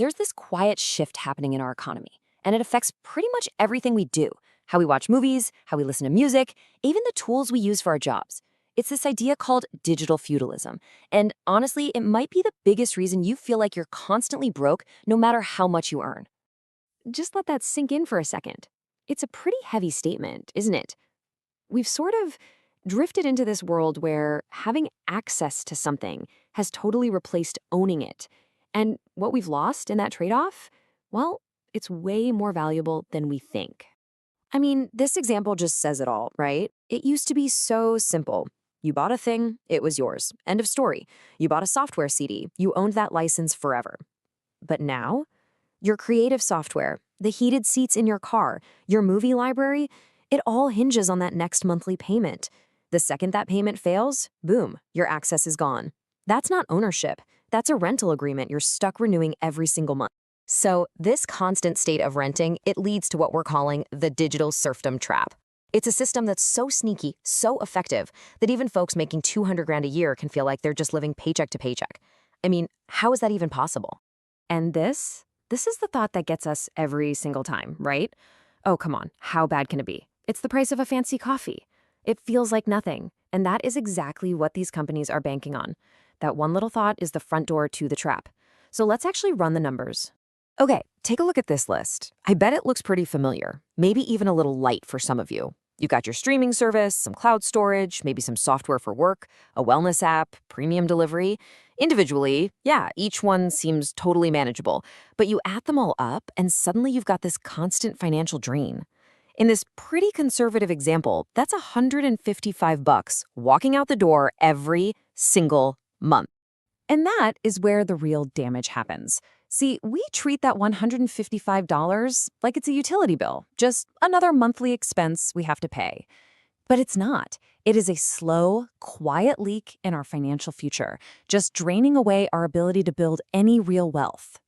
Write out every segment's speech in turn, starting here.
there's this quiet shift happening in our economy, and it affects pretty much everything we do: how we watch movies, how we listen to music, even the tools we use for our jobs. It's this idea called digital feudalism. And honestly, it might be the biggest reason you feel like you're constantly broke no matter how much you earn. Just let that sink in for a second. It's a pretty heavy statement, isn't it? We've sort of drifted into this world where having access to something has totally replaced owning it. And what we've lost in that trade-off, well, it's way more valuable than we think. I mean, this example just says it all, right? It used to be so simple. You bought a thing, it was yours. End of story. You bought a software CD, you owned that license forever. But now, your creative software, the heated seats in your car, your movie library, it all hinges on that next monthly payment. The second that payment fails, boom, your access is gone. That's not ownership. That's a rental agreement you're stuck renewing every single month. So this constant state of renting, it leads to what we're calling the digital serfdom trap. It's a system that's so sneaky, so effective, that even folks making 200 grand a year can feel like they're just living paycheck to paycheck. I mean, how is that even possible? And this is the thought that gets us every single time, right? Oh, come on, how bad can it be? It's the price of a fancy coffee. It feels like nothing, and that is exactly what these companies are banking on. That one little thought is the front door to the trap. So let's actually run the numbers. Okay, take a look at this list. I bet it looks pretty familiar, maybe even a little light for some of you. You've got your streaming service, some cloud storage, maybe some software for work, a wellness app, premium delivery. Individually, yeah, each one seems totally manageable, but you add them all up and suddenly you've got this constant financial drain. In this pretty conservative example, that's $155 walking out the door every single month. And that is where the real damage happens. See, we treat that $155 like it's a utility bill, just another monthly expense we have to pay. But it's not. It is a slow, quiet leak in our financial future, just draining away our ability to build any real wealth.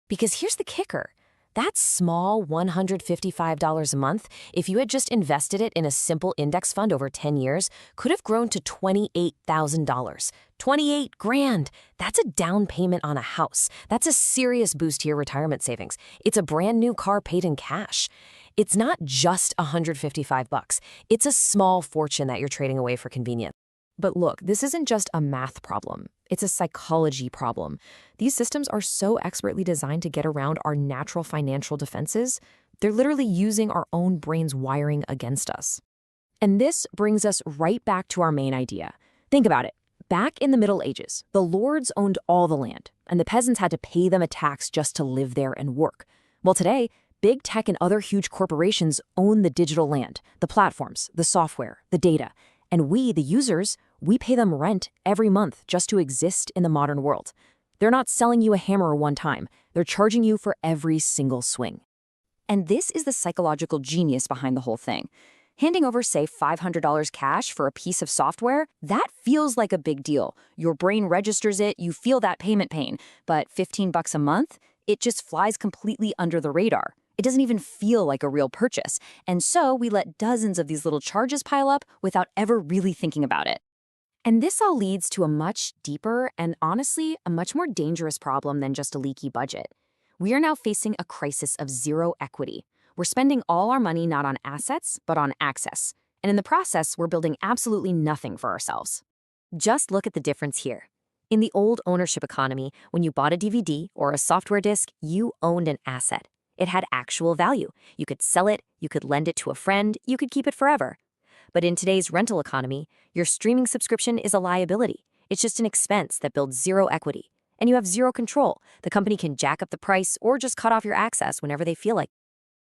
Because here's the kicker. That small $155 a month, if you had just invested it in a simple index fund over 10 years, could have grown to $28,000. 28 grand. That's a down payment on a house. That's a serious boost to your retirement savings. It's a brand new car paid in cash. It's not just $155. It's a small fortune that you're trading away for convenience. But look, this isn't just a math problem. It's a psychology problem. These systems are so expertly designed to get around our natural financial defenses. They're literally using our own brain's wiring against us. And this brings us right back to our main idea. Think about it. Back in the Middle Ages, the lords owned all the land, and the peasants had to pay them a tax just to live there and work. Well, today, big tech and other huge corporations own the digital land, the platforms, the software, the data. And we, the users, we pay them rent every month just to exist in the modern world. They're not selling you a hammer one time. They're charging you for every single swing. And this is the psychological genius behind the whole thing. Handing over, say, $500 cash for a piece of software, that feels like a big deal. Your brain registers it, you feel that payment pain. But $15 a month, it just flies completely under the radar. It doesn't even feel like a real purchase. And so we let dozens of these little charges pile up without ever really thinking about it. And this all leads to a much deeper and honestly, a much more dangerous problem than just a leaky budget. We are now facing a crisis of zero equity. We're spending all our money not on assets, but on access. And in the process, we're building absolutely nothing for ourselves. Just look at the difference here. In the old ownership economy, when you bought a DVD or a software disk, you owned an asset. It had actual value. You could sell it, you could lend it to a friend, you could keep it forever. But in today's rental economy, your streaming subscription is a liability. It's just an expense that builds zero equity. And you have zero control. The company can jack up the price or just cut off your access whenever they feel like.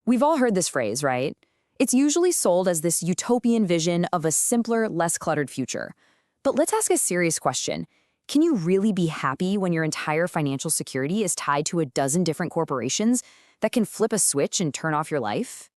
We've all heard this phrase, right? It's usually sold as this utopian vision of a simpler, less cluttered future. But let's ask a serious question. Can you really be happy when your entire financial security is tied to a dozen different corporations that can flip a switch and turn off your life?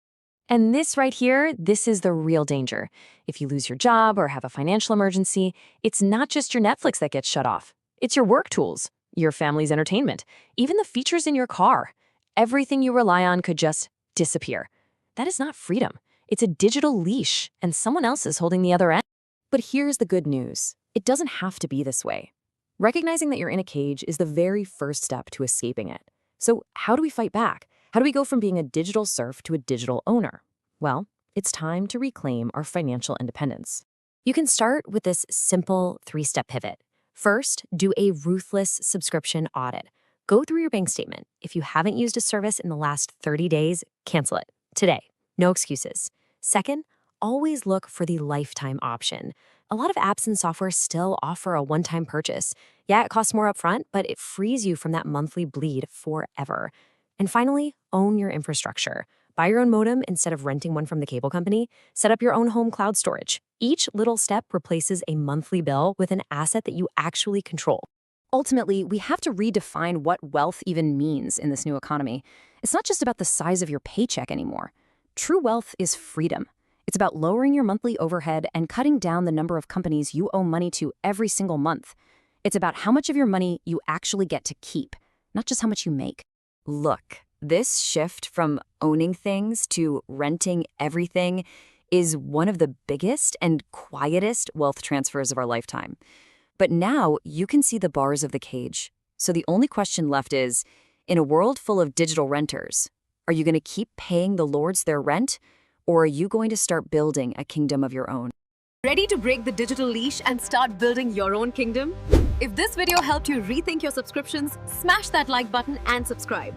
And this right here, this is the real danger. If you lose your job or have a financial emergency, it's not just your Netflix that gets shut off. It's your work tools, your family's entertainment, even the features in your car. Everything you rely on could just disappear. That is not freedom. It's a digital leash, and someone else is holding the other end. But here's the good news. It doesn't have to be this way. Recognizing that you're in a cage is the very first step to escaping it. So how do we fight back? How do we go from being a digital serf to a digital owner? Well, it's time to reclaim our financial independence. You can start with this simple 3-step pivot. First, do a ruthless subscription audit. Go through your bank statement. If you haven't used a service in the last 30 days, cancel it today. No excuses. Second, always look for the lifetime option. A lot of apps and software still offer a one-time purchase. Yeah, it costs more upfront, but it frees you from that monthly bleed forever. And finally, own your infrastructure. Buy your own modem instead of renting one from the cable company. Set up your own home cloud storage. Each little step replaces a monthly bill with an asset that you actually control. Ultimately, we have to redefine what wealth even means in this new economy. It's not just about the size of your paycheck anymore. True wealth is freedom. It's about lowering your monthly overhead and cutting down the number of companies you owe money to every single month. It's about how much of your money you actually get to keep, not just how much you make. Look, this shift from owning things to renting everything is one of the biggest and quietest wealth transfers of our lifetime. But now you can see the bars of the cage. So the only question left is, in a world full of digital renters, are you going to keep paying the lords their rent, or are you going to start building a kingdom of your own? Ready to break the digital leash and start building your own kingdom? If this video helped you rethink your subscriptions, smash that like button and subscribe.